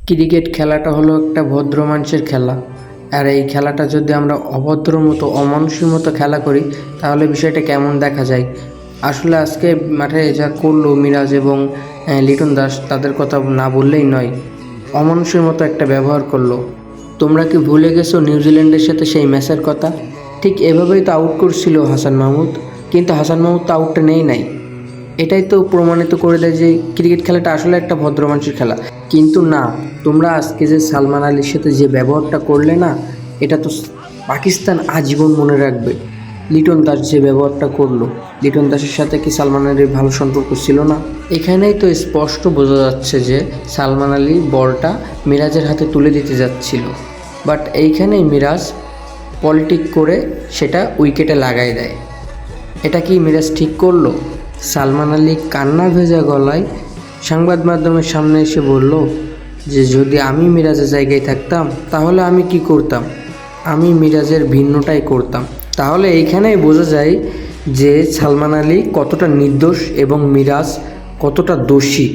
Cricket খেলাটা হলো একটা ভদ্র মানুষের খেলা। আর এই খেলাটা যদি আমরা অভদ্র মতো অমানুষের মতো খেলা করি তাহলে বিষয়টা কেমন দেখা যায়। আসলে আজকে মাঠে যা করলো মিরাজ এবং লিটন দাস, তাদের কথা না বললেই নয়। অমানুষের মতো একটা ব্যবহার করলো। তোমরা কি ভুলে গেছো নিউজিল্যান্ডের সাথে সেই ম্যাচের কথা? ঠিক এভাবেই তো আউট করছিল হাসান মাহমুদ, কিন্তু হাসান মাহমুদ তো আউটটা নেই। এটাই তো প্রমাণিত করে দেয় যে ক্রিকেট খেলাটা আসলে একটা ভদ্র মানুষের খেলা। কিন্তু না, তোমরা আজকে যে সালমান আলীর সাথে যে ব্যবহারটা করলে না, এটা তো পাকিস্তান আজীবন মনে রাখবে। লিটন দাস যে ব্যবহারটা করলো, লিটন দাসের সাথে কি সালমান আলীর ভালো সম্পর্ক ছিল না? এখানেই তো স্পষ্ট বোঝা যাচ্ছে যে সালমান আলী বলটা মিরাজের হাতে তুলে দিতে যাচ্ছিল, বাট এইখানেই মিরাজ পলিটিক করে সেটা উইকেটে লাগাই দেয়। এটা কি মিরাজ ঠিক করলো? সালমান আলী কান্না ভেজা গলায় সংবাদ মাধ্যমের সামনে এসে বলল যে যদি আমি মিরাজের জায়গায় থাকতাম তাহলে আমি কি করতাম, আমি মিরাজের ভিন্নটাই করতাম। তাহলে এইখানেই বোঝা যায় যে সালমান আলী কতটা নির্দোষ এবং মিরাজ কতটা দোষী।